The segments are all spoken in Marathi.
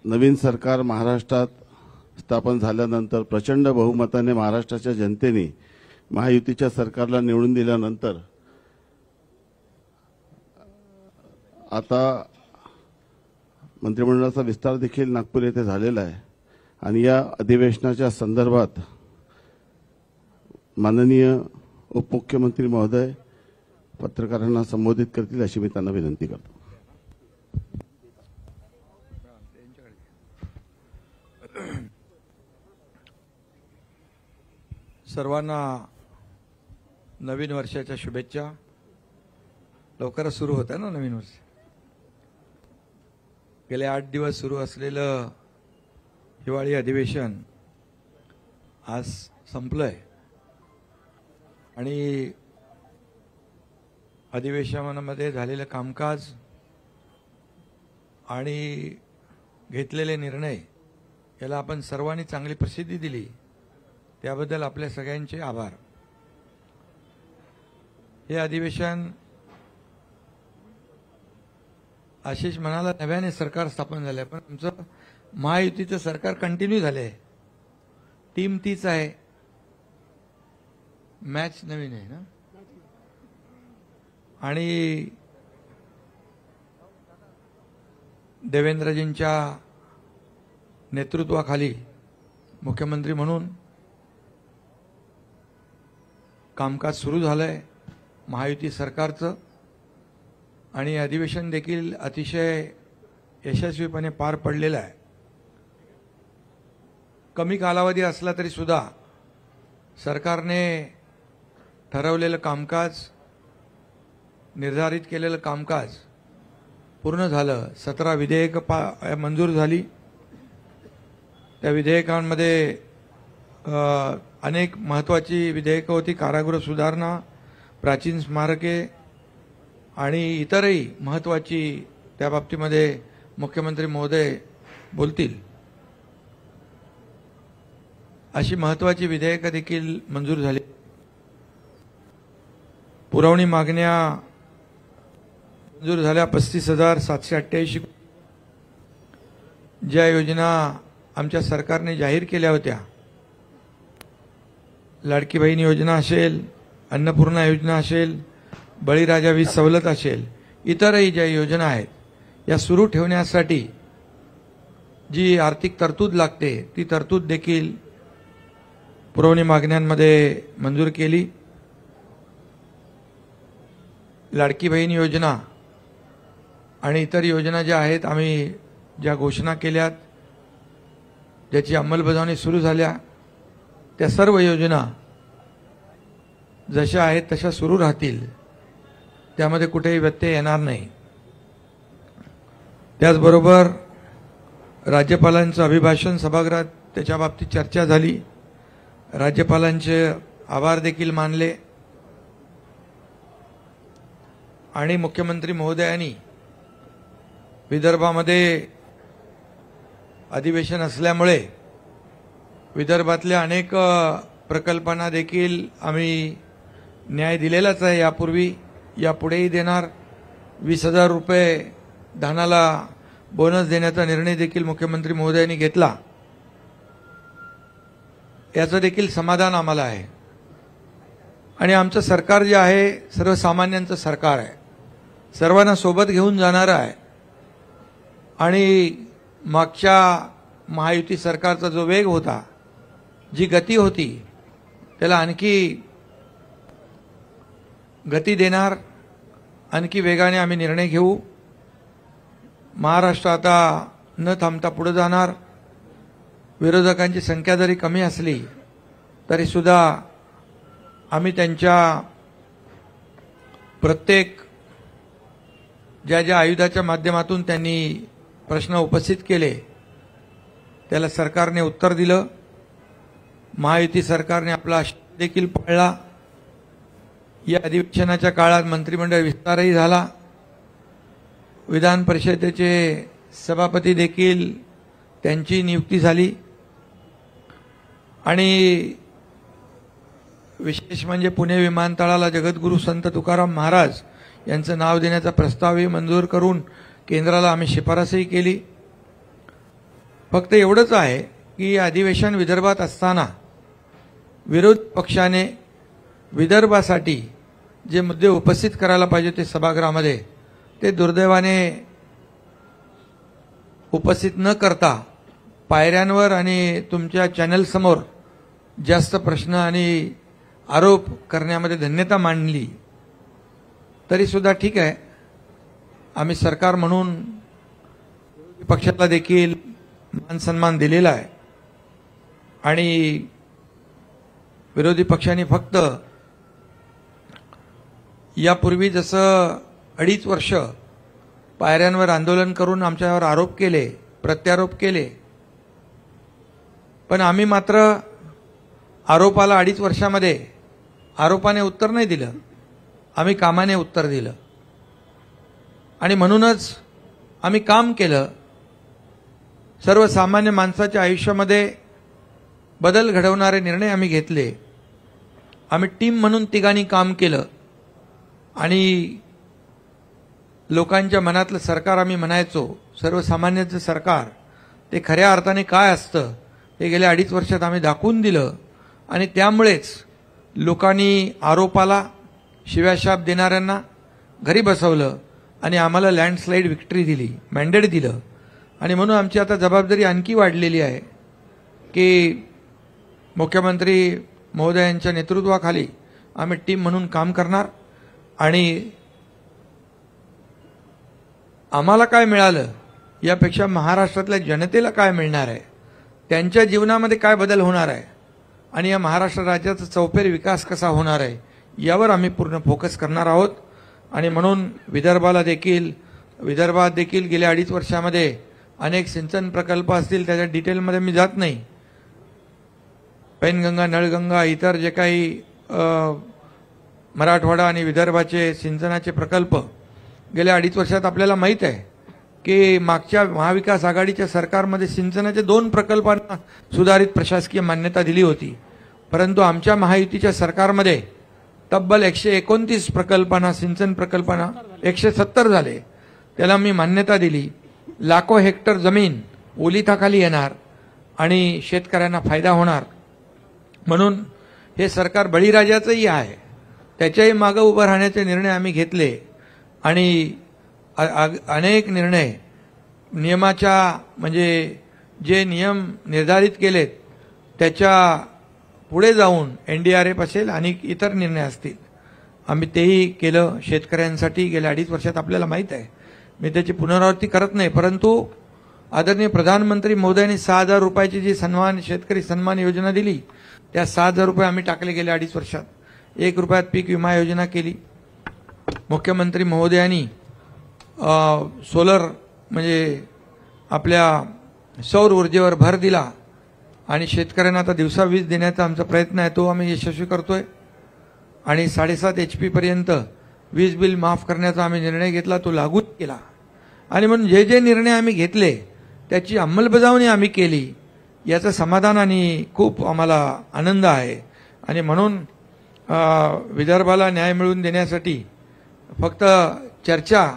नवीन सरकार महाराष्ट्रात स्थापन झाल्यानंतर प्रचंड बहुमताने महाराष्ट्राच्या जनतेने महायुतीच्या सरकारला निवडून दिल्यानंतर आता मंत्रिमंडळाचा विस्तार देखील नागपूर येथे झालेला आहे आणि या अधिवेशनाच्या संदर्भात माननीय उपमुख्यमंत्री महोदय पत्रकारांना संबोधित करतील अशी मी त्यांना विनंती करतो। सर्वांना नवीन वर्षाच्या शुभेच्छा। लवकरच सुरू होत आहे ना नवीन वर्ष। गेले 8 दिवस सुरू असलेलं हिवाळी अधिवेशन आज संपलंय आणि अधिवेशनामध्ये झालेलं कामकाज आणि घेतलेले निर्णय याला आपण सर्वांनी चांगली प्रसिद्धी दिली, त्याबद्दल आपल्या सगळ्यांचे आभार। हे अधिवेशन आशिष म्हणाला नव्याने सरकार स्थापन झालंय, पण आमचं महायुतीचं सरकार कंटिन्यू झालंय। टीम तीच आहे, मॅच नवीन आहे ना। आणि देवेंद्रजींच्या नेतृत्वाखाली मुख्यमंत्री म्हणून कामकाज सुरू झालंय महायुती सरकारचं आणि अधिवेशन देखील अतिशय यशस्वीपणे पार पडलेलं आहे। कमी कालावधी असला तरी सुद्धा सरकारने ठरवलेलं कामकाज, निर्धारित केलेलं कामकाज पूर्ण झालं। 17 विधेयकं मंजूर झाली। त्या विधेयकांमध्ये अनेक महत्त्वाची विधेयकं होती। कारागृह सुधारणा, प्राचीन स्मारके आणि इतरही महत्त्वाची त्या बाबतीमध्ये मुख्यमंत्री महोदय बोलतील अशी महत्त्वाची विधेयकं देखील मंजूर झाली। पुरवणी मागण्या मंजूर झाल्या 35,788। ज्या योजना आमच्या सरकारने जाहीर केल्या होत्या, लाडकी बहीण योजना असेल, अन्नपूर्णा योजना असेल, बळीराजा वीज सवलत असेल, इतरही ज्या योजना आहेत, या सुरू ठेवण्यासाठी जी आर्थिक तरतूद लागते ती तरतूद देखील पुरवणी मागण्यांमध्ये मंजूर केली। लाडकी बहीण योजना आणि इतर योजना ज्या आहेत, आम्ही ज्या घोषणा केल्यात, ज्याची अंमलबजावणी सुरू झाल्या, त्या सर्व योजना जशा आहेत तशा सुरू राहतील, त्यामध्ये कुठेही व्यत्यय येणार नाही। त्याचबरोबर राज्यपालांचं अभिभाषण सभागृहात त्याच्या बाबतीत चर्चा झाली। राज्यपालांचे आभार देखील मानले आणि मुख्यमंत्री महोदयांनी विदर्भामध्ये अधिवेशन असल्यामुळे विदर्भातल्या अनेक प्रकल्पांना देखील आम्ही न्याय दिलेलाच आहे। यापूर्वी यापुढेही देणार। 20,000 रुपये धानाला बोनस देण्याचा निर्णय देखील मुख्यमंत्री महोदयांनी घेतला, याचं देखील समाधान आम्हाला आहे। आणि आमचं सरकार जे आहे सर्वसामान्यांचं सरकार आहे, सर्वांना सोबत घेऊन जाणारं आहे। आणि मागच्या महायुती सरकारचा जो वेग होता, जी गती होती, त्याला आणखी गती देणार, आणखी वेगाने आम्ही निर्णय घेऊ। महाराष्ट्र आता न थांबता पुढे जाणार। विरोधकांची संख्या जरी कमी असली तरी सुद्धा आम्ही त्यांच्या प्रत्येक ज्या आयुधाच्या माध्यमातून त्यांनी प्रश्न उपस्थित केले त्याला सरकारने उत्तर दिलं। महायुती सरकारने आपला शब्द देखील पाळला। या अधिवेशनाच्या काळात मंत्रिमंडळ विस्तारही झाला। विधान परिषदेचे सभापती देखील त्यांची नियुक्ती झाली आणि विशेष म्हणजे पुणे विमानतळाला जगद्गुरू संत तुकाराम महाराज यांचं नाव देण्याचा प्रस्तावही मंजूर करून केंद्राला आम्ही शिफारसही केली। फक्त एवढंच आहे की अधिवेशन विदर्भात असताना विरोधी पक्षाने विदर्भासाठी जे मुद्दे उपस्थित करायला पाहिजे ते सभागृहामध्ये ते दुर्दैवाने उपस्थित न करता पायऱ्यांवर आणि तुमच्या चॅनलसमोर जास्त प्रश्न आणि आरोप करण्यामध्ये धन्यता मांडली तरी सुद्धा ठीक आहे. आम्ही सरकार म्हणून पक्षाला देखील मान सन्मान दिलेला आहे आणि विरोधी पक्षांनी फक्त यापूर्वी जसं 2.5 वर्ष पायऱ्यांवर आंदोलन करून आमच्यावर आरोप केले, प्रत्यारोप केले, पण आम्ही मात्र आरोपाला 2.5 वर्षामध्ये आरोपाने उत्तर नाही दिलं, आम्ही कामाने उत्तर दिलं आणि म्हणूनच आम्ही काम केलं. सर्वसामान्य माणसाच्या आयुष्यामध्ये बदल घडवणारे निर्णय आम्ही घेतले. आम्ही टीम म्हणून तिघांनी काम केलं आणि लोकांच्या मनातलं सरकार आम्ही म्हणायचो, सर्वसामान्यांचं सरकार ते खऱ्या अर्थाने काय असतं हे गेल्या 2.5 वर्षात आम्ही दाखवून दिलं आणि त्यामुळेच लोकांनी आरोपाला शिव्याशाप देणाऱ्यांना घरी बसवलं आणि आम्हाला लँडस्लाईड विक्ट्री दिली, मॅन्डेट दिलं. आणि म्हणून आमची आता जबाबदारी आणखी वाढलेली आहे की मुख्यमंत्री महोदयांच्या नेतृत्वाखाली आम्ही टीम म्हणून काम करणार आणि आम्हाला काय मिळालं यापेक्षा महाराष्ट्रातल्या जनतेला काय मिळणार आहे, त्यांच्या जीवनामध्ये काय बदल होणार आहे आणि या महाराष्ट्र राज्याचा चौफेर विकास कसा होणार आहे यावर आम्ही पूर्ण फोकस करणार आहोत. आणि म्हणून विदर्भात देखील गेल्या 2.5 वर्षामध्ये अनेक सिंचन प्रकल्प असतील, त्याच्या डिटेलमध्ये मी जात नाही. पैनगंगा, नळगंगा, इतर जे काही मराठवाडा आणि विदर्भाचे सिंचनाचे प्रकल्प गेल्या 2.5 वर्षात आपल्याला माहीत आहे की मागच्या महाविकास आघाडीच्या सरकारमध्ये सिंचनाचे 2 प्रकल्पांना सुधारित प्रशासकीय मान्यता दिली होती, परंतु आमच्या महायुतीच्या सरकारमध्ये तब्बल 129 प्रकल्पांना, सिंचन प्रकल्पांना 170 झाले, त्याला मी मान्यता दिली. लाखो हेक्टर जमीन ओलिताखाली येणार आणि शेतकऱ्यांना फायदा होणार. म्हणून हे सरकार बळीराजाचंही आहे, त्याच्याही मागे उभं राहण्याचे निर्णय आम्ही घेतले आणि अनेक निर्णय नियमाच्या म्हणजे जे नियम निर्धारित केलेत त्याच्या पुढे जाऊन NDRF असेल आणि इतर निर्णय असतील, आम्ही तेही केलं शेतकऱ्यांसाठी गेल्या 2.5 वर्षात. आपल्याला माहीत आहे, मी त्याची पुनरावृत्ती करत नाही, परंतु आदरणीय प्रधानमंत्री महोदयांनी 6,000 रुपयाची जी शेतकरी सन्मान योजना दिली त्या 6,000 रुपये आम्ही टाकले गेल्या 2.5 वर्षात. 1 रुपयात पीक विमा योजना केली. मुख्यमंत्री महोदयांनी सोलर म्हणजे आपल्या सौर ऊर्जेवर भर दिला आणि शेतकऱ्यांना आता दिवसा वीज देण्याचा आमचा प्रयत्न आहे, तो आम्ही यशस्वी करतोय. आणि 7.5 HP पर्यंत वीज बिल माफ करण्याचा आम्ही निर्णय घेतला, तो लागू केला. आणि म्हणून जे जे निर्णय आम्ही घेतले त्याची अंमलबजावणी आम्ही केली, याचं समाधान आणि खूप आम्हाला आनंद आहे. आणि म्हणून विदर्भाला न्याय मिळवून देण्यासाठी फक्त चर्चा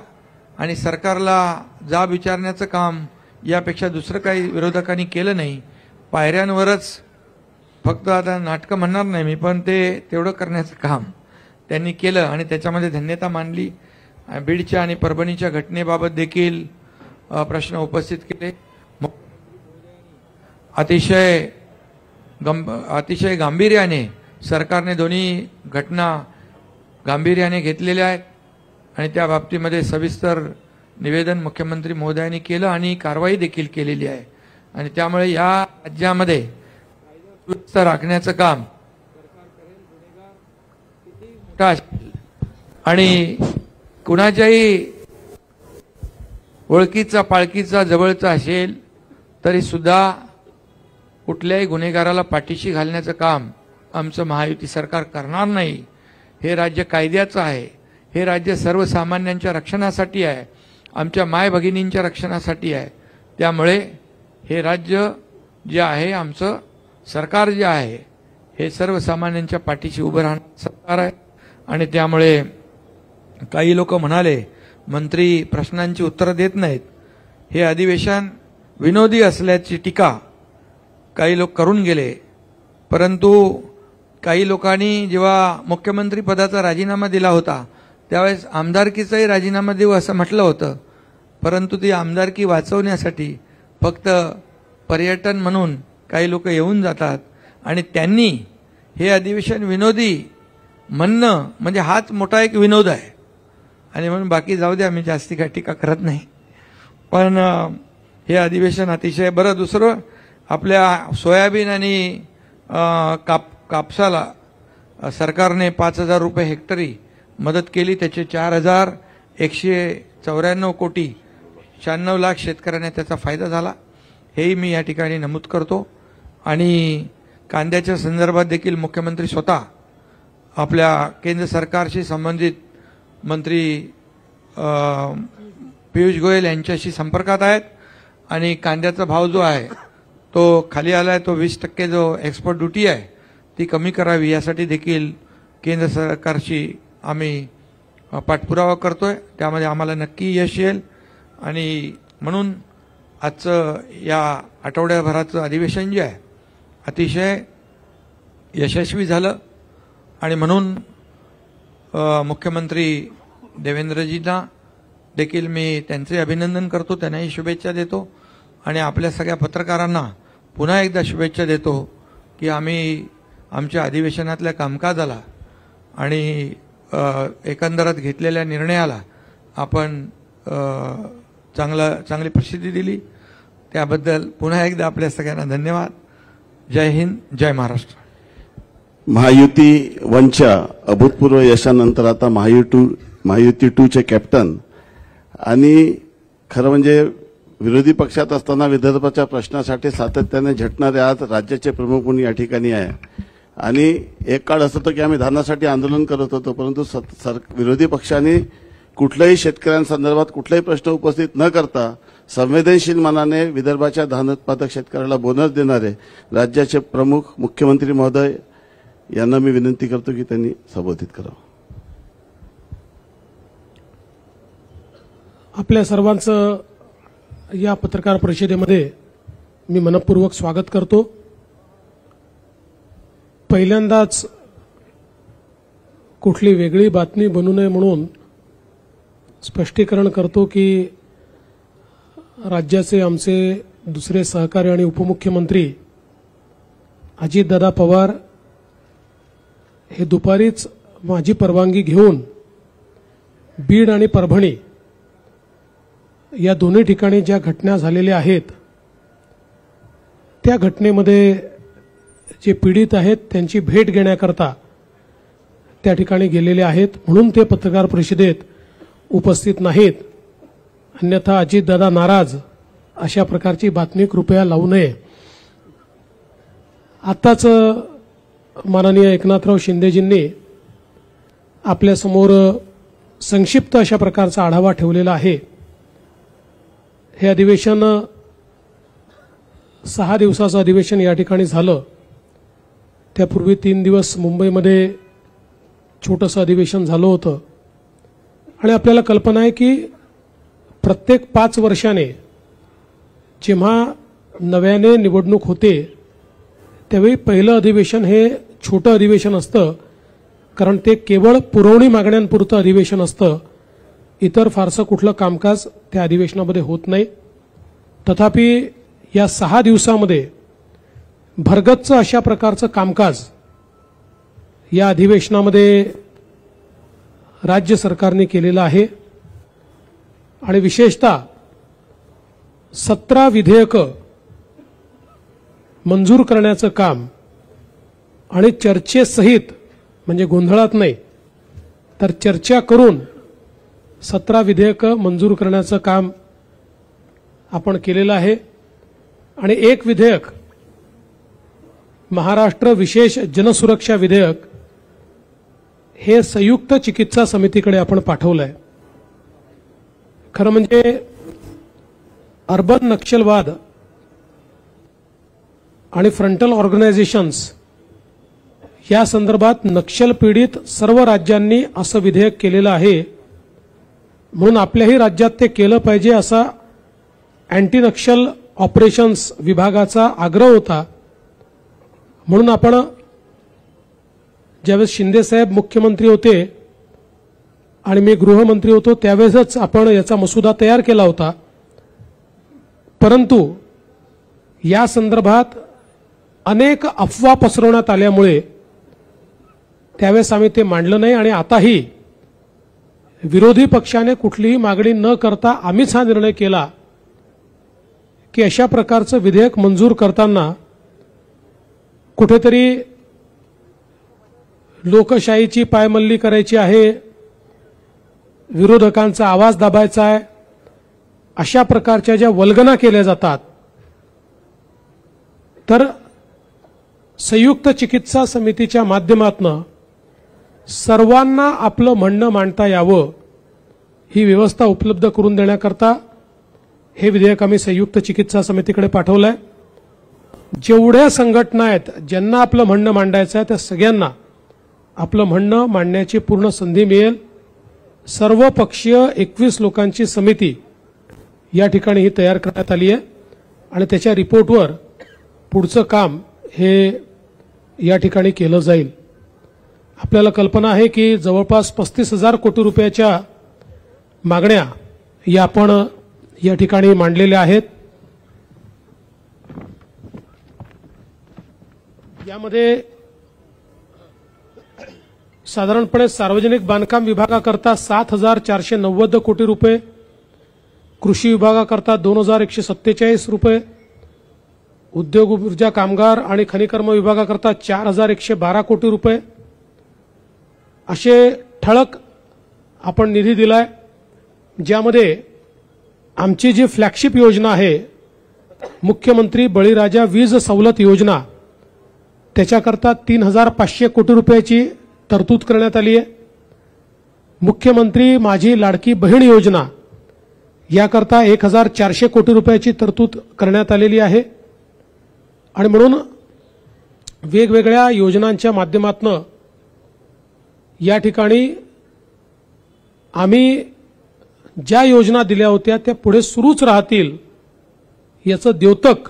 आणि सरकारला जाब विचारण्याचं काम यापेक्षा दुसरं काही विरोधकांनी केलं नाही. पायऱ्यांवरच फक्त आता नाटकं म्हणणार नाही मी, पण ते तेवढं करण्याचं काम त्यांनी केलं आणि त्याच्यामध्ये धन्यता मानली. बीडच्या आणि परभणीच्या घटनेबाबत देखील प्रश्न उपस्थित केले. अतिशय गांभीर्याने सरकारने दोन्ही घटना गांभीर्याने घेतलेल्या आहेत आणि त्या बाबतीमध्ये सविस्तर निवेदन मुख्यमंत्री महोदयांनी केलं आणि कारवाई देखील केलेली आहे. आणि त्यामुळे या राज्यामध्ये सुव्यवस्था राखण्याचं काम आणि कुणाच्याही ओळखीचा पाळखीचा जवळचा असेल तरी सुद्धा कुठल्याही गुन्हेगाराला पाठीशी घालण्याचं काम आमचं महायुती सरकार करणार नाही. हे राज्य कायद्याचं आहे, हे राज्य सर्वसामान्यांच्या रक्षणासाठी आहे, आमच्या माय भगिनींच्या रक्षणासाठी आहे. त्यामुळे हे राज्य जे आहे, आमचं सरकार जे आहे, हे सर्वसामान्यांच्या पाठीशी उभं राहणारं सरकार आहे. आणि त्यामुळे काही लोक म्हणाले मंत्री प्रश्नांची उत्तरं देत नाहीत. हे अधिवेशन विनोदी असल्याची टीका काही लोक करून गेले, परंतु काही लोकांनी जेव्हा मुख्यमंत्री पदाचा राजीनामा दिला होता त्यावेळेस आमदारकीचाही राजीनामा देऊ असं म्हटलं होतं, परंतु ती आमदारकी वाचवण्यासाठी फक्त पर्यटन म्हणून काही लोक येऊन जातात आणि त्यांनी हे अधिवेशन विनोदी म्हणणं म्हणजे हाच मोठा एक विनोद आहे. आणि म्हणून बाकी जाऊ द्या, मी जास्ती काही टीका करत नाही. पण हे अधिवेशन अतिशय बरं. दुसरं, आपल्या सोयाबीन आणि कापसाला सरकारने 5,000 रुपये हेक्टरी मदत केली. त्याचे 4,194 कोटी 96 लाख शेतकऱ्यांना त्याचा फायदा झाला, हेही मी या ठिकाणी नमूद करतो. आणि कांद्याच्या संदर्भात देखील मुख्यमंत्री स्वतः आपल्या केंद्र सरकारशी संबंधित मंत्री पियुष गोयल यांच्याशी संपर्कात आहेत आणि कांद्याचा भाव जो आहे तो खाली आला आहे. तो 20% जो एक्सपोर्ट ड्युटी आहे ती कमी करावी यासाठी देखील केंद्र सरकारशी आम्ही पाठपुरावा करतोय. त्यामध्ये आम्हाला नक्की यश येईल. आणि म्हणून आजचं या आठवड्याभराचं अधिवेशन जे आहे अतिशय यशस्वी झालं. आणि म्हणून मुख्यमंत्री देवेंद्रजींना देखील मी त्यांचे अभिनंदन करतो, त्यांनाही शुभेच्छा देतो. आणि आपल्या सगळ्या पत्रकारांना पुन्हा एकदा शुभेच्छा देतो की आम्ही आमच्या अधिवेशनातल्या कामकाजाला आणि एकंदरात घेतलेल्या निर्णयाला आपण चांगली प्रसिद्धी दिली. त्याबद्दल पुन्हा एकदा आपल्या सगळ्यांना धन्यवाद. जय हिंद, जय महाराष्ट्र. महायुती 1च्या अभूतपूर्व यशानंतर आता महायुती 2चे कॅप्टन आणि खरं म्हणजे विरोधी पक्षात असताना विदर्भाच्या प्रश्नासाठी सातत्याने झटणारे आज राज्याचे प्रमुख म्हणून या ठिकाणी आहे. आणि एक काळ असं होतं की आम्ही धानासाठी आंदोलन करत होतो, परंतु विरोधी पक्षांनी कुठल्याही शेतकऱ्यांसंदर्भात कुठलाही प्रश्न उपस्थित न करता संवेदनशील मनाने विदर्भाच्या धान उत्पादक शेतकऱ्याला बोनस देणारे राज्याचे प्रमुख मुख्यमंत्री महोदय यांना मी विनंती करतो की त्यांनी संबोधित करावं. आपल्या सर्वांचं या पत्रकार परिषदेमध्ये मी मनपूर्वक स्वागत करतो. पहिल्यांदाच कुठली वेगळी बातमी बनू नये म्हणून स्पष्टीकरण करतो की राज्याचे आमचे दुसरे सहकारी आणि उपमुख्यमंत्री अजितदादा पवार हे दुपारीच माझी परवानगी घेऊन बीड आणि परभणी या दोन्ही ठिकाणी ज्या घटना झालेल्या आहेत त्या घटनेमध्ये जे पीडित आहेत त्यांची भेट घेण्याकरता त्या ठिकाणी गेलेले आहेत, म्हणून ते पत्रकार परिषदेत उपस्थित नाहीत. अन्यथा अजितदादा नाराज अशा प्रकारची बातमी कृपया लावू नये. आताच माननीय एकनाथराव शिंदेजींनी आपल्यासमोर संक्षिप्त अशा प्रकारचा आढावा ठेवलेला आहे. हे अधिवेशन 6 दिवसाचं अधिवेशन या ठिकाणी झालं. त्यापूर्वी 3 दिवस मुंबईमध्ये छोटंसं अधिवेशन झालं होतं. आणि आपल्याला कल्पना आहे की प्रत्येक 5 वर्षाने जेव्हा नव्याने निवडणूक होते त्यावेळी पहिलं अधिवेशन हे छोटं अधिवेशन असतं, कारण ते केवळ पुरवणी मागण्यांपुरतं अधिवेशन असतं. इतर फारसं कुठलं कामकाज त्या अधिवेशनामध्ये होत नाही. तथापि या 6 दिवसामध्ये भरगच्च अशा प्रकारचं कामकाज या अधिवेशनामध्ये राज्य सरकारने केलेलं आहे. आणि विशेषतः 17 विधेयकं मंजूर करण्याचं काम आणि चर्चेसहित म्हणजे गोंधळात नाही तर चर्चा करून 17 विधेयकं मंजूर करण्याचं काम आपण केलेलं आहे. आणि एक विधेयक महाराष्ट्र विशेष जनसुरक्षा विधेयक हे संयुक्त चिकित्सा समितीकडे आपण पाठवलं आहे. खरं म्हणजे अर्बन नक्षलवाद आणि फ्रंटल ऑर्गनायझेशन्स या संदर्भात नक्षल पीडित सर्व राज्यांनी असं विधेयक केलेलं आहे, म्हणून आपल्याही राज्यात ते केलं पाहिजे असा अँटी नक्षल ऑपरेशन्स विभागाचा आग्रह होता. म्हणून आपण ज्यावेळेस शिंदे साहेब मुख्यमंत्री होते आणि मी गृहमंत्री होतो त्यावेळेसच आपण याचा मसुदा तयार केला होता. परंतु या संदर्भात अनेक अफवा पसरवण्यात आल्यामुळे त्यावेळेस आम्ही ते मांडलं नाही आणि आताही विरोधी पक्षाने कुठलीही मागणी न करता आम्हीच हा निर्णय केला की अशा प्रकारचं विधेयक मंजूर करताना कुठेतरी लोकशाहीची पायमल्ली करायची आहे, विरोधकांचा आवाज दाबायचा आहे, अशा प्रकारच्या ज्या वल्गना केल्या जातात तर संयुक्त चिकित्सा समितीच्या माध्यमातून सर्वांना आपलं म्हणणं मांडता यावं ही व्यवस्था उपलब्ध करून देण्याकरता हे विधेयक आम्ही संयुक्त चिकित्सा समितीकडे पाठवलंय. जेवढ्या संघटना आहेत ज्यांना आपलं म्हणणं मांडायचं आहे त्या सगळ्यांना आपलं म्हणणं मांडण्याची पूर्ण संधी मिळेल. सर्व पक्षीय 21 लोकांची समिती या ठिकाणी ही तयार करण्यात आली आहे आणि त्याच्या रिपोर्टवर पुढचं काम हे या ठिकाणी केलं जाईल. आपल्याला कल्पना आहे की जवळपास 35,000 कोटी रुपयाच्या मागण्या या आपण या ठिकाणी मांडलेल्या आहेत. यामध्ये साधारणपणे सार्वजनिक बांधकाम विभागाकरता 7,490 कोटी रुपये, कृषी विभागाकरता 2,147 रुपये, उद्योग ऊर्जा कामगार आणि खनिकर्म विभागाकरता 4,112 कोटी रुपये असे ठळक आपण निधी दिलाय. ज्यामध्ये आमची जी फ्लॅगशिप योजना आहे मुख्यमंत्री बळीराजा वीज सवलत योजना त्याच्याकरता 3,500 कोटी रुपयाची तरतूद करण्यात आली आहे. मुख्यमंत्री माझी लाडकी बहीण योजना याकरता 1,400 कोटी रुपयाची तरतूद करण्यात आलेली आहे. आणि म्हणून वेगवेगळ्या योजनांच्या माध्यमातून या ठिकाणी आम्ही ज्या योजना दिल्या होत्या त्या पुढे सुरूच राहतील याचं द्योतक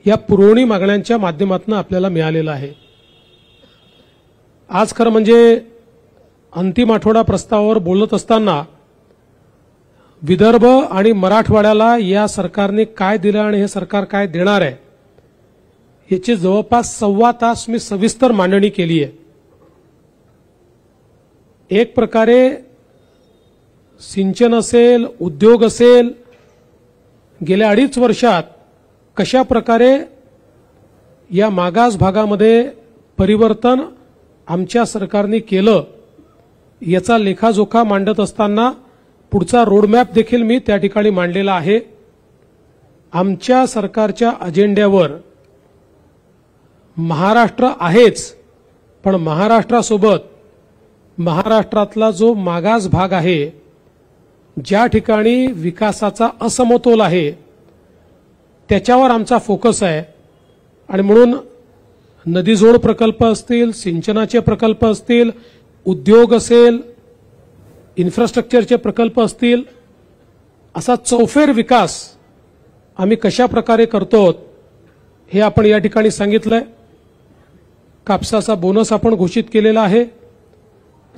या पुरवणी मागण्यांच्या माध्यमातून आपल्याला मिळालेलं आहे. आज खरं म्हणजे अंतिम आठवडा प्रस्तावावर बोलत असताना विदर्भ आणि मराठवाड्याला या सरकारने काय दिलं आणि हे सरकार काय देणार आहे याची जवळपास 1.25 तास मी सविस्तर मांडणी केली आहे. एक प्रकारे सिंचन असेल, उद्योग असेल, गेल्या 2.5 वर्षात कशा प्रकारे या मागास भागामध्ये परिवर्तन आमच्या सरकारने केलं याचा लेखाजोखा मांडत असताना पुढचा रोडमॅप देखील मी त्या ठिकाणी मांडलेला आहे. आमच्या सरकारच्या अजेंड्यावर महाराष्ट्र आहेच, पण महाराष्ट्रासोबत महाराष्ट्रातला जो मागास भाग आहे, ज्या ठिकाणी विकासाचा असमतोल आहे, त्याच्यावर आमचा फोकस आहे. आणि म्हणून नदीजोड प्रकल्प असतील, सिंचनाचे प्रकल्प असतील, उद्योग असेल, इन्फ्रास्ट्रक्चरचे प्रकल्प असतील, असा चौफेर विकास आम्ही कशा प्रकारे करतो हे आपण या ठिकाणी सांगितलंय. कापसाचा बोनस आपण घोषित केलेला आहे.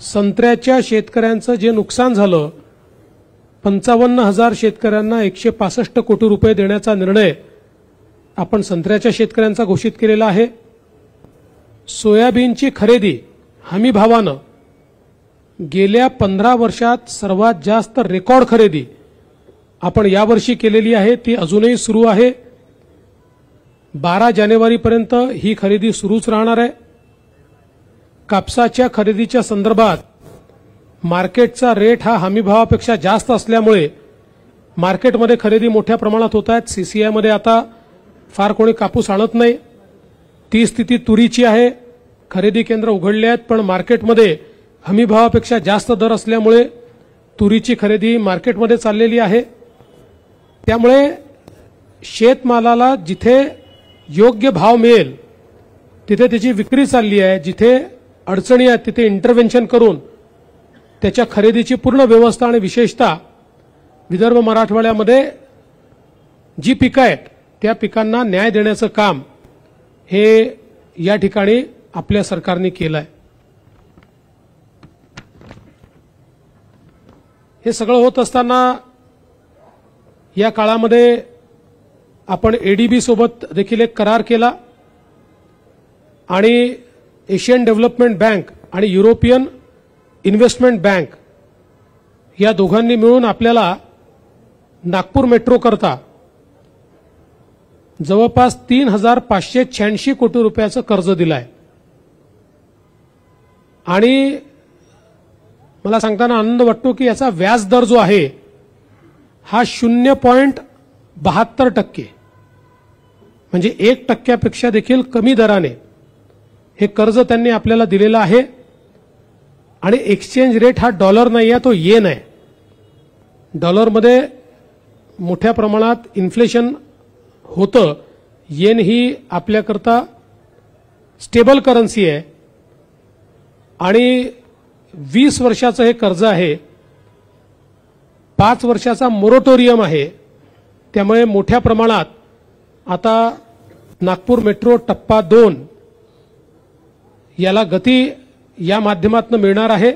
संत्र्याच्या शेतकऱ्यांचं जे नुकसान झालं 55,000 शेतकऱ्यांना 165 कोटी रुपये देण्याचा निर्णय आपण संत्र्याच्या शेतकऱ्यांचा घोषित केलेला आहे. सोयाबीनची खरेदी हमी भावानं गेल्या 15 वर्षात सर्वात जास्त रेकॉर्ड खरेदी आपण यावर्षी केलेली आहे. ती अजूनही सुरू आहे. 12 जानेवारीपर्यंत ही खरेदी सुरूच राहणार आहे. कापसाच्या खरेदीच्या संदर्भात मार्केटचा रेट हा हमीभावापेक्षा जास्त असल्यामुळे मार्केटमध्ये खरेदी मोठ्या प्रमाणात होत आहेत. सीसीआयमध्ये आता फार कोणी कापूस आणत नाही. ती स्थिती तुरीची आहे. खरेदी केंद्र उघडले आहेत, पण मार्केटमध्ये हमीभावापेक्षा जास्त दर असल्यामुळे तुरीची खरेदी मार्केटमध्ये चाललेली आहे. त्यामुळे शेतमालाला जिथे योग्य भाव मिळेल तिथे त्याची विक्री चालली आहे. जिथे अडचणी आहेत तिथे इंटरव्हेन्शन करून त्याच्या खरेदीची पूर्ण व्यवस्था आणि विशेषतः विदर्भ मराठवाड्यामध्ये जी पिकं आहेत त्या पिकांना न्याय देण्याचं काम हे या ठिकाणी आपल्या सरकारने केलं आहे. हे सगळं होत असताना या काळामध्ये आपण एडीबी सोबत देखील एक करार केला आणि एशियन डेव्हलपमेंट बँक आणि युरोपियन इन्व्हेस्टमेंट बँक या दोघांनी मिळून आपल्याला नागपूर मेट्रो करता जवळपास 3,586 कोटी रुपयाचं कर्ज दिलं आहे. आणि मला सांगताना आनंद वाटतो की याचा व्याज दर जो आहे हा 0.72%, म्हणजे 1% देखील कमी दराने हे कर्ज त्यांनी आपल्याला दिलेलं आहे. आणि एक्सचेंज रेट हा डॉलर नाही आहे, तो येन आहे. डॉलरमध्ये मोठ्या प्रमाणात इन्फ्लेशन होतं. येन ही आपल्याकरता स्टेबल करन्सी आहे आणि 20 वर्षाचं हे कर्ज आहे. 5 वर्षाचा मोरेटोरियम आहे. त्यामुळे मोठ्या प्रमाणात आता नागपूर मेट्रो टप्पा 2 याला गती या माध्यमातून मिळणार आहे.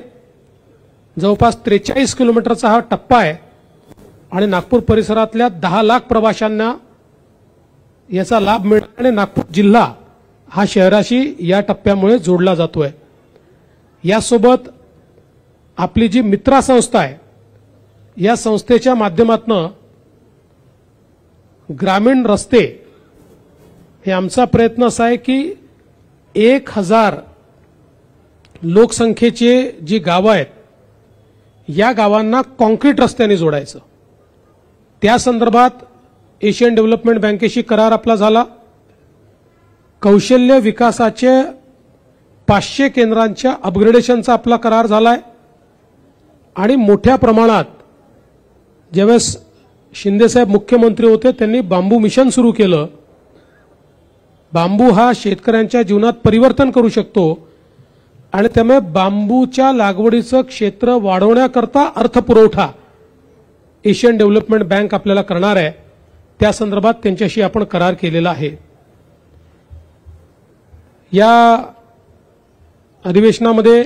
जवळपास 43 किलोमीटरचा हा टप्पा आहे आणि नागपूर परिसरातल्या 10 लाख प्रवाशांना याचा लाभ मिळणार आणि नागपूर जिल्हा हा शहराशी या टप्प्यामुळे जोडला जातोय. यासोबत आपली जी मित्रा संस्था आहे या संस्थेच्या माध्यमातून ग्रामीण रस्ते हे आमचा प्रयत्न असा आहे की 1000 लोकसंख्येचे जी गावं आहेत या गावांना कॉन्क्रीट रस्त्याने जोडायचं. त्या संदर्भात एशियन डेव्हलपमेंट बँकेशी करार आपला झाला. कौशल्य विकासाचे 500 केंद्रांच्या अपग्रेडेशनचा आपला करार झालाय. आणि मोठ्या प्रमाणात ज्यावेळेस शिंदेसाहेब मुख्यमंत्री होते त्यांनी बांबू मिशन सुरू केलं. बांबू हा शेतकऱ्यांच्या जीवनात परिवर्तन करू शकतो आणि त्यामुळे बांबूच्या लागवडीचं क्षेत्र वाढवण्याकरता अर्थपुरवठा एशियन डेव्हलपमेंट बँक आपल्याला करणार आहे. त्या संदर्भात त्यांच्याशी आपण करार केलेला आहे. या अधिवेशनामध्ये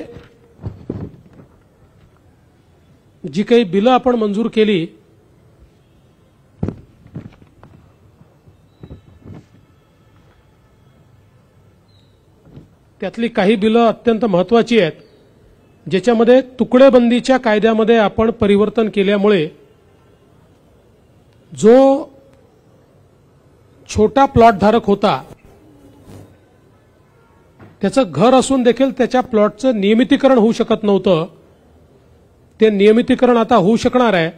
जी काही बिलं आपण मंजूर केली त्यातली काही बिलं अत्यंत महत्त्वाची आहेत, ज्याच्यामध्ये तुकडेबंदीच्या कायद्यामध्ये आपण परिवर्तन केल्यामुळे जो छोटा प्लॉट धारक होता त्याचं घर असून देखील त्याच्या प्लॉटचं नियमितीकरण होऊ शकत नव्हतं, ते नियमितीकरण आता होऊ शकणार आहे.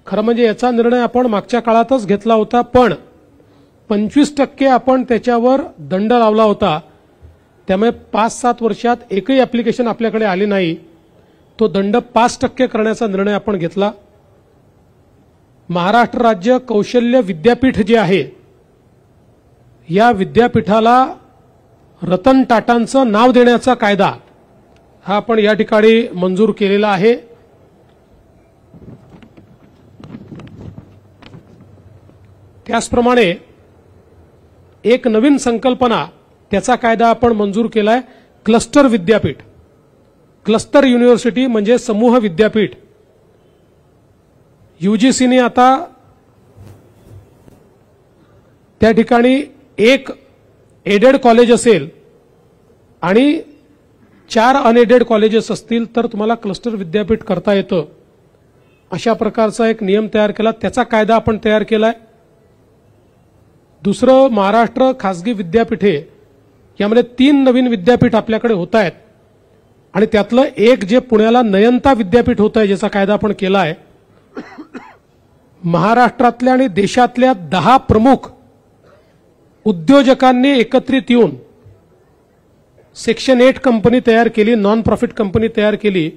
खरं म्हणजे याचा निर्णय आपण मागच्या काळातच घेतला होता, पण 25% आपण त्याच्यावर दंड लावला होता. त्यामुळे 5-7 वर्षात एकही ऍप्लिकेशन आपल्याकडे आली नाही. तो दंड 5% करण्याचा निर्णय आपण घेतला. महाराष्ट्र राज्य कौशल्य विद्यापीठ जे आहे या विद्यापीठाला रतन टाटांचं नाव देण्याचा कायदा हा आपण या ठिकाणी मंजूर केलेला आहे. त्याचप्रमाणे एक नवीन संकल्पना त्याचा कायदा आपण मंजूर केलाय, क्लस्टर विद्यापीठ. क्लस्टर युनिव्हर्सिटी म्हणजे समूह विद्यापीठ. यूजीसीने आता त्या ठिकाणी एक एडेड कॉलेज असेल आणि 4 अनएडेड कॉलेजेस असतील तर तुम्हाला क्लस्टर विद्यापीठ करता येतं. अशा प्रकारचा एक नियम तयार केला, त्याचा कायदा आपण तयार केलाय. दुसरं, महाराष्ट्र खासगी विद्यापीठे यामध्ये 3 नवीन विद्यापीठ आपल्याकडे होत आहेत आणि त्यातलं एक जे पुण्याला नयनता विद्यापीठ होत आहे ज्याचा कायदा आपण केला आहे. महाराष्ट्रातल्या आणि देशातल्या 10 प्रमुख उद्योजकांनी एकत्रित येऊन सेक्शन 8 कंपनी तयार केली, नॉन प्रॉफिट कंपनी तयार केली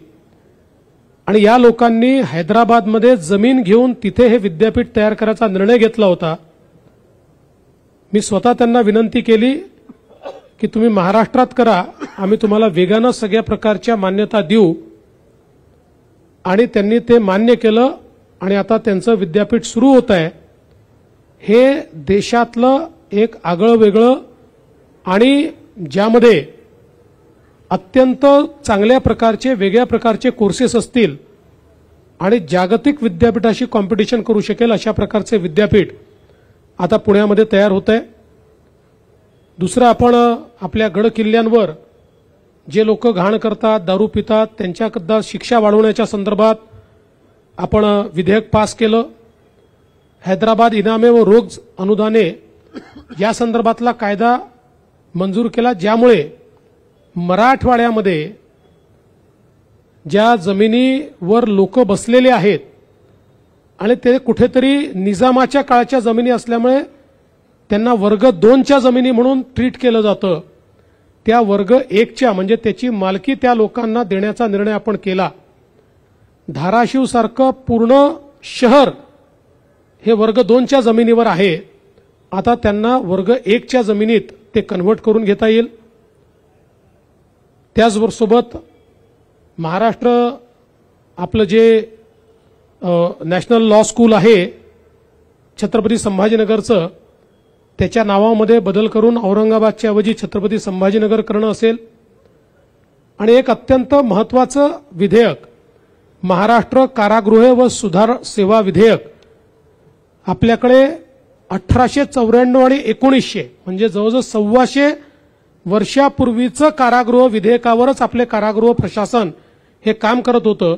आणि या लोकांनी हैदराबादमध्ये जमीन घेऊन तिथे हे विद्यापीठ तयार करायचा निर्णय घेतला होता. मी स्वतः त्यांना विनंती केली की तुम्ही महाराष्ट्रात करा, आम्ही तुम्हाला वेगानं सगळ्या प्रकारच्या मान्यता देऊ. आणि त्यांनी ते मान्य केलं आणि आता त्यांचं विद्यापीठ सुरू होत आहे. हे देशातलं एक आगळं वेगळं आणि ज्यामध्ये अत्यंत चांगल्या प्रकारचे वेगळ्या प्रकारचे कोर्सेस असतील आणि जागतिक विद्यापीठाशी कॉम्पिटिशन करू शकेल अशा प्रकारचे विद्यापीठ आता पुण्यामध्ये तयार होत आहे. दुसरं, आपण आपल्या गड किल्ल्यांवर जे लोक घाण करतात, दारू पितात, त्यांच्याकरता शिक्षा वाढवण्याच्या संदर्भात आपण विधेयक पास केलं. हैदराबाद इनामे व रोग अनुदाने या संदर्भातला कायदा मंजूर केला, ज्यामुळे मराठवाड्यामध्ये ज्या जमिनीवर लोक बसलेले आहेत आणि ते कुठेतरी निजामाच्या काळाच्या जमिनी असल्यामुळे त्यांना वर्ग 2च्या जमिनी म्हणून ट्रीट केलं जातं, त्या वर्ग 1च्या म्हणजे त्याची मालकी त्या लोकांना देण्याचा निर्णय आपण केला. धाराशिव सारखं पूर्ण शहर हे वर्ग 2च्या जमिनीवर आहे, आता त्यांना वर्ग 1च्या जमिनीत ते कन्व्हर्ट करून घेता येईल. त्याचबरोबर महाराष्ट्र आपलं जे नॅशनल लॉ स्कूल आहे छत्रपती संभाजीनगरचं, त्याच्या नावामध्ये बदल करून औरंगाबादच्या ऐवजी छत्रपती संभाजीनगर करणं असेल. आणि एक अत्यंत महत्त्वाचं विधेयक महाराष्ट्र कारागृह व सुधार सेवा विधेयक, आपल्याकडे 1894 आणि 1900 म्हणजे जवळजवळ 125 वर्षापूर्वीचं कारागृह विधेयकावरच आपले कारागृह प्रशासन हे काम करत होतं.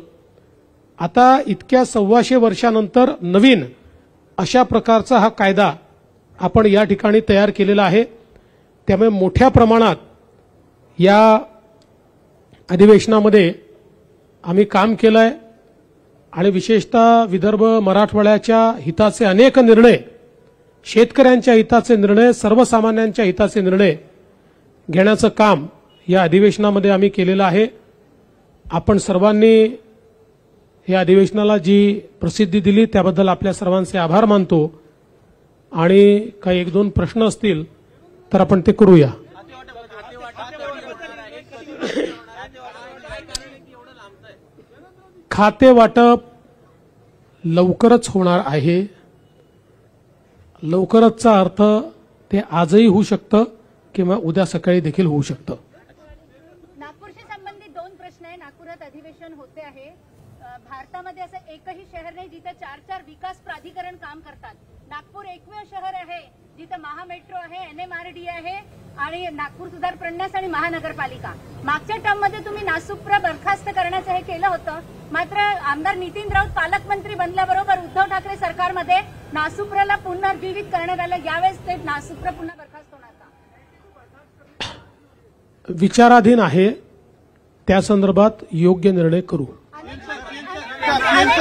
आता इतक्या 125 वर्षानंतर नवीन अशा प्रकारचा हा कायदा आपण या ठिकाणी तयार केलेला आहे. त्यामुळे मोठ्या प्रमाणात या अधिवेशनामध्ये आम्ही काम केलंय आणि विशेषतः विदर्भ मराठवाड्याच्या हिताचे अनेक निर्णय, शेतकऱ्यांच्या हिताचे निर्णय, सर्वसामान्यांच्या हिताचे निर्णय घेण्याचं काम या अधिवेशनामध्ये आम्ही केलेलं आहे. आपण सर्वांनी या अधिवेशनाला जी प्रसिद्धी दिली त्याबद्दल आपल्या सर्वांचे आभार मानतो. आणि काही 1-2 प्रश्न असतील तर आपण ते करूया. खाते वाटप लवकरच होणार आहे. लवकरचचा अर्थ ते आजही होऊ शकतं किंवा उद्या सकाळी देखील होऊ शकतं. नागपूरशी संबंधित 2 प्रश्न आहे. नागपुरात अधिवेशन होते आहे. भारतामध्ये असं एकही शहर नाही जिथे 4-4 विकास प्राधिकरण काम करतात. नागपूर एकमेव शहर आहे जिथे महामेट्रो आहे, NMRD आहे आणि नागपूर सुधार प्रन्यास आणि महानगरपालिका. मागच्या टर्ममध्ये तुम्ही नासुप्रा बरखास्त करण्याचं हे केलं होतं, मात्र आमदार नितीन राऊत पालकमंत्री बनल्याबरोबर उद्धव ठाकरे सरकारमध्ये नासुप्राला पुनर्जीवित करण्यात आलं. यावेळेस ते नासुप्रा पुन्हा बरखास्त होणार का? विचाराधीन आहे, त्या संदर्भात योग्य निर्णय करू.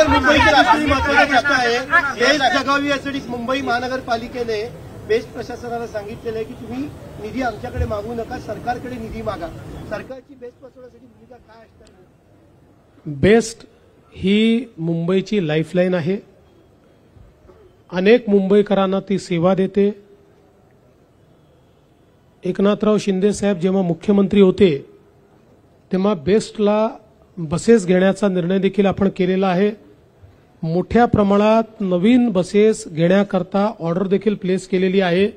मुंबईची राष्ट्रीय महत्वाचा प्रश्न आहे. बेस्ट जगावी यासाठी मुंबई महानगरपालिकेने बेस्ट प्रशासनाला सांगितलेलं आहे की तुम्ही निधी आमच्याकडे मागू नका, सरकारकडे निधी मागा. सरकारची बेस्ट बसवण्यासाठी भूमिका काय असणार? बेस्ट ही मुंबईची लाईफलाईन आहे. अनेक मुंबईकरांना ती सेवा देते. एकनाथराव शिंदे साहेब जेव्हा मुख्यमंत्री होते तेव्हा बेस्टला बसेस घेण्याचा निर्णय देखील आपण केलेला आहे. मोठ्या प्रमाणात नवीन बसेस घेण्याकरता ऑर्डर देखील प्लेस केलेली आहे.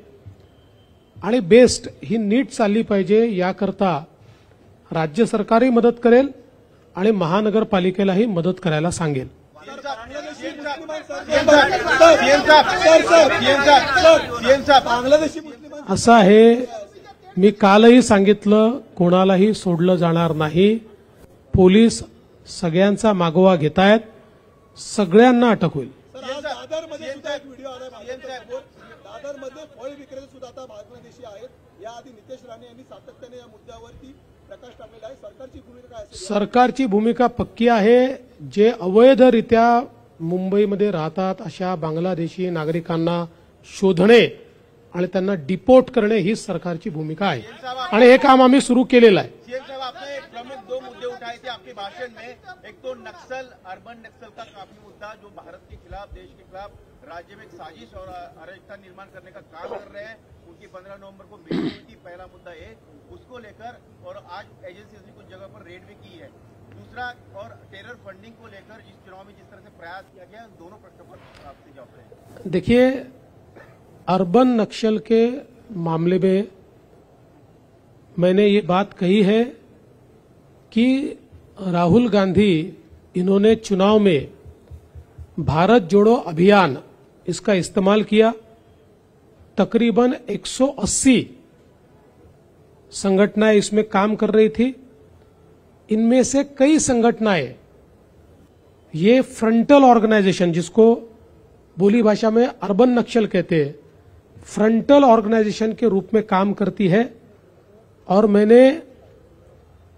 आणि बेस्ट ही नीट चालली पाहिजे याकरता राज्य सरकारही मदत करेल आणि महानगरपालिकेलाही मदत करायला सांगेल. असं आहे, मी कालही सांगितलं, कोणालाही सोडलं जाणार नाही. पोलीस सगळ्यांचा मागोवा घेत आहेत, सगळ्यांना अटक होईल. दादरमध्ये सुद्धा एक व्हिडिओ आला दादरमध्ये फळ विक्रेते सुद्धा आता बांगलादेशी आहेत. याआधी नितेश राणे यांनी सातत्याने या मुद्द्यावरती प्रकाश टाकलेला आहे. सरकारची भूमिका काय असेल? सरकारची भूमिका पक्की आहे. जे अवैधरित्या मुंबईमध्ये राहतात अशा बांगलादेशी नागरिकांना शोधणे आणि त्यांना डिपोर्ट करणे ही सरकारची भूमिका आहे आणि हे काम आम्ही सुरू केलेलं आहे. सीएम साहब, आपने प्रमुख 2 मुद्दे उठाए थे आपके भाषण में. एक तो नक्सल, अर्बन नक्सल का काफी मुद्दा जो भारत के खिलाफ, देश के खिलाफ राज्य में एक साजिश और अराजकता निर्माण करने का काम कर रहे हैं. उनकी 15 नवंबर को मीटिंग हुई थी. पहला मुद्दा है उसको लेकर, और आज एजेंसीज ने कुछ जगह पर रेड भी की है. दूसरा, और टेरर फंडिंग को लेकर जिस चुनाव में जिस तरह से प्रयास किया गया, दोनों प्रश्नों पर आपसे जवाब रहे. देखिए, अर्बन नक्सल के मामले में मैंने ये बात कही है कि राहुल गांधी इन्होंने चुनाव में भारत जोड़ो अभियान इसका इस्तेमाल किया। तकरीबन 180 संगठनाएं इसमें काम कर रही थी। इनमें से कई संगठनाएं ये फ्रंटल ऑर्गेनाइजेशन, जिसको बोली भाषा में अर्बन नक्सल कहते हैं, फ्रंटल ऑर्गेनाइजेशन के रूप में काम करती है। और मैंने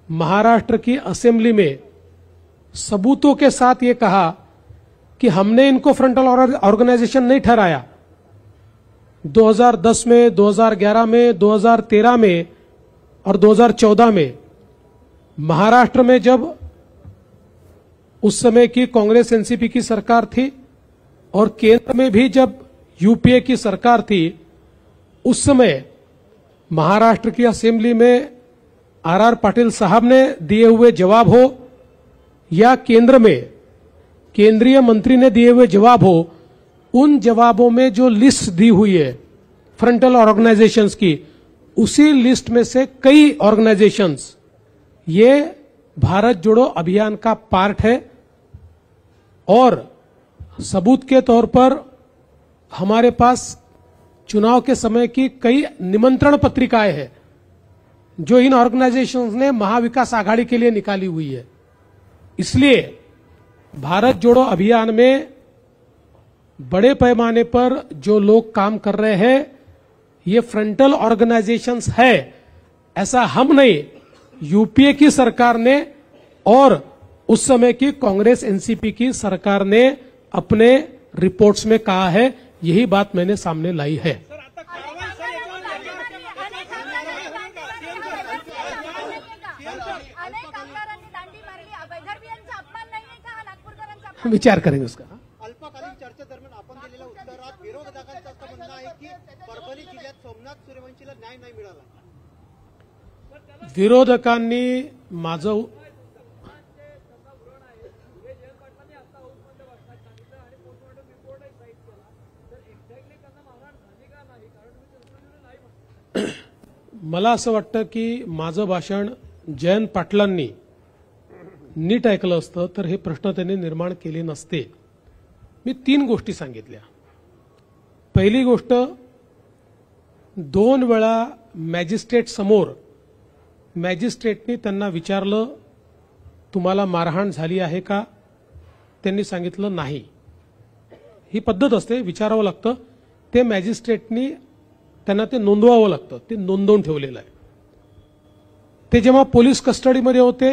महाराष्ट्र की असेंबली में सबूतों के साथ ये कहा कि हमने इनको फ्रंटल ऑर्गेनाइजेशन नहीं ठहराया। 2010 में, 2011 में, 2013 में और 2014 में महाराष्ट्र में जब उस समय की कांग्रेस एनसीपी की सरकार थी और केंद्र में भी जब यूपीए की सरकार थी, उस समय महाराष्ट्र की असेंबली में आर पाटिल साहब ने दिए हुए जवाब हो या केंद्र में केंद्रीय मंत्री ने दिए हुए जवाब हो, उन जवाबों में जो लिस्ट दी हुई है फ्रंटल ऑर्गेनाइजेशंस की, उसी लिस्ट में से कई ऑर्गेनाइजेशंस ये भारत जोड़ो अभियान का पार्ट है। और सबूत के तौर पर हमारे पास चुनाव के समय की कई निमंत्रण पत्रिकाएं हैं जो इन ऑर्गेनाइजेशंस ने महाविकास आघाड़ी के लिए निकाली हुई है। इसलिए भारत जोड़ो अभियान में बड़े पैमाने पर जो लोग काम कर रहे हैं ये फ्रंटल ऑर्गेनाइजेशंस है, ऐसा हम नहीं, यूपीए की सरकार ने और उस समय की कांग्रेस एनसीपी की सरकार ने अपने रिपोर्ट्स में कहा है। यही बात मैंने सामने लाई है। विचार करेंगे उसका। अल्पकालीन चर्चेदरम्यान आपण दिलेल्या उत्तरात विरोधकांचं असं म्हणणं आहे की परभणी जिल्ह्यात सोमनाथ सूर्यवंशीला न्याय नाही मिळाला। विरोधकांनी माझं मला असं वाटतं की माझं भाषण जयंत पाटलांनी नीट ऐकलं असतं तर हे प्रश्न त्यांनी निर्माण केले नसते। मी 3 गोष्टी सांगितल्या। पहिली गोष्ट, 2 वेळा मॅजिस्ट्रेट समोर मॅजिस्ट्रेटनी त्यांना विचारलं तुम्हाला मारहाण झाली आहे का? त्यांनी सांगितलं नाही। ही पद्धत असते, विचारावं लागतं। ते मॅजिस्ट्रेटनी त्यांना ते नोंदवावं लागतं, ते नोंदवून ठेवलेलं आहे। ते जेव्हा पोलीस कस्टडीमध्ये होते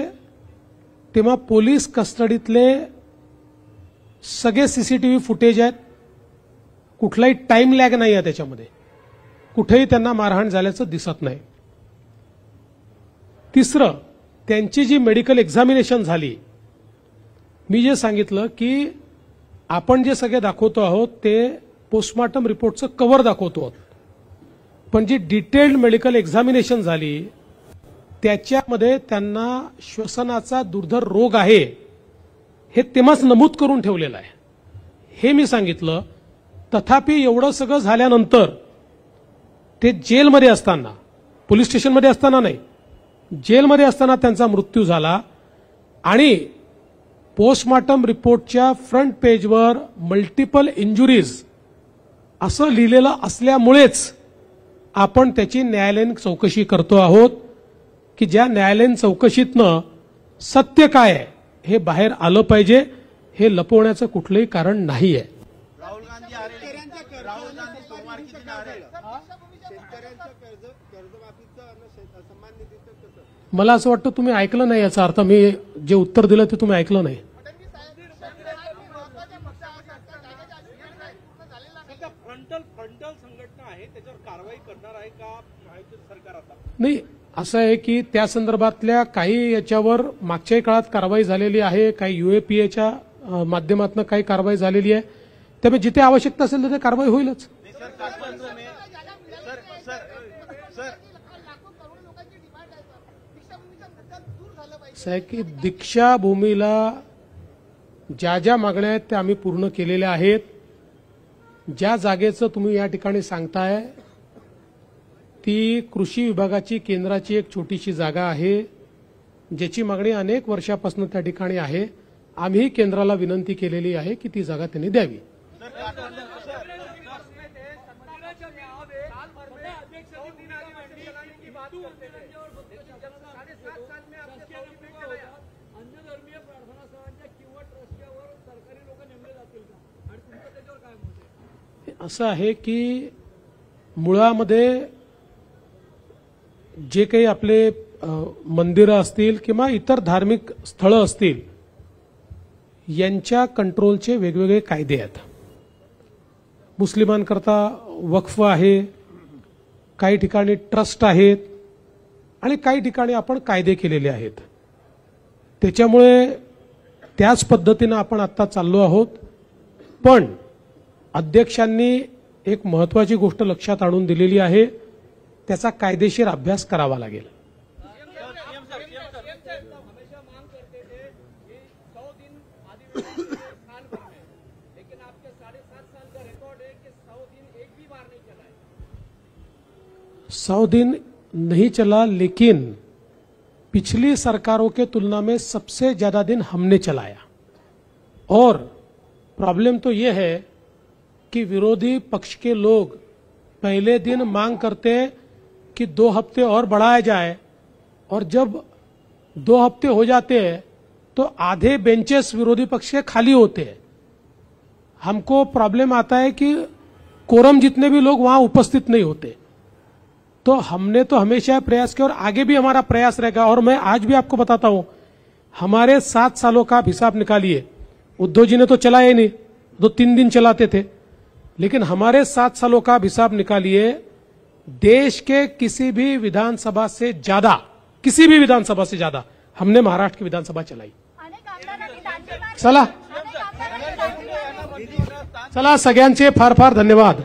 तेव्हा पोलीस कस्टडीतले सगळे सीसीटीव्ही फुटेज आहेत, कुठलाही टाइम लॅग नाही आहे त्याच्यामध्ये, कुठेही त्यांना मारहाण झाल्याचं दिसत नाही। तिसरं, त्यांची जी मेडिकल एक्झामिनेशन झाली, मी जे सांगितलं की आपण जे सगळे दाखवतो आहोत ते पोस्टमॉर्टम रिपोर्टचं कव्हर दाखवतो आहोत, पण जी डिटेल्ड मेडिकल एक्झामिनेशन झाली त्याच्यामध्ये त्यांना श्वसनाचा दुर्धर रोग आहे हे तेव्हाच नमूद करून ठेवलेलं आहे, हे मी सांगितलं। तथापि एवढं सगळं झाल्यानंतर ते जेलमध्ये असताना, पोलीस स्टेशनमध्ये असताना नाही, जेलमध्ये असताना त्यांचा मृत्यू झाला आणि पोस्टमॉर्टम रिपोर्टच्या फ्रंट पेजवर मल्टिपल इंजुरीज असं लिहिलेलं असल्यामुळेच आपण त्याची न्यायालयीन चौकशी करतो आहोत की ज्या न्यायालयीन चौकशीतनं सत्य काय आहे हे बाहेर आलं पाहिजे। हे लपवण्याचं कुठलंही कारण नाही आहे। राहुल गांधी आ रहे हैं, राहुल गांधी सोमवार के दिन आ रहे हैं। शेतकऱ्यांच्या कर्जमाफीचं सन्मान निधीचं कसं? मला असं वाटतं तुम्ही ऐकलं नाही, याचा अर्थ मी जे उत्तर दिलं ते तुम्ही ऐकलं नाही। फ्रंटल संघटना आहे त्याच्यावर कारवाई करणार आहे का सरकार? आता नाही, असं आहे की त्या संदर्भातल्या काही याच्यावर मागच्याही काळात कारवाई झालेली आहे, काही यूएपीएच्या माध्यमातून काही कारवाई झालेली आहे, त्यामुळे जिथे आवश्यकता असेल तिथे कारवाई होईलच। सर काठमांडू में सर असं आहे की दीक्षाभूमीला ज्या ज्या मागण्या आहेत त्या आम्ही पूर्ण केलेल्या आहेत। ज्या जागेचं तुम्ही या ठिकाणी सांगताय ती कृषी विभागाची केंद्राची एक छोटीशी जागा आहे, ज्याची मागणी अनेक वर्षापासून त्या ठिकाणी आहे. आम्ही केंद्राला विनंती केलेली आहे की ती जागा त्यांनी द्यावी. असं आहे की मुळामध्ये जे काही आपले मंदिरं असतील किंवा इतर धार्मिक स्थळं असतील यांच्या कंट्रोलचे वेगवेगळे कायदे आहेत. मुस्लिमांकरता वक्फ आहे, काही ठिकाणी ट्रस्ट आहेत आणि काही ठिकाणी आपण कायदे केलेले आहेत. त्याच्यामुळे त्याच पद्धतीनं आपण आता चाललो आहोत. पण अध्यक्षांनी एक महत्वाची गोष्ट लक्षात आणून दिलेली आहे, त्याचा कायदेशीर अभ्यास करावा लागेल. सौ दिन नहीं चला, लेकिन पिछली सरकारों के तुलना में सबसे ज्यादा दिन हमने चलाया. और प्रॉब्लम तो ये है कि विरोधी पक्ष के लोग पहले दिन मांग करते कि 2 हफ्ते और बढ़ाया जाए, और जब 2 हफ्ते हो जाते हैं तो आधे बेंचेस विरोधी पक्ष के खाली होते हैं. हमको प्रॉब्लम आता है कि कोरम जितने भी लोग वहां उपस्थित नहीं होते. तो हमने तो हमेशा प्रयास किया और आगे भी हमारा प्रयास रहेगा. और मैं आज भी आपको बताता हूं, हमारे 7 सालों का हिसाब निकालिए. उद्धव जी ने तो चलाया ही नहीं, तो 3 दिन चलाते थे. लेकिन हमारे 7 सालों का हिसाब निकालिए, देश के किसी भी विधानसभा से ज्यादा, किसी भी विधानसभा से ज्यादा हमने महाराष्ट्र की विधानसभा चलाई. चला चला, सगळ्यांचे फार फार धन्यवाद.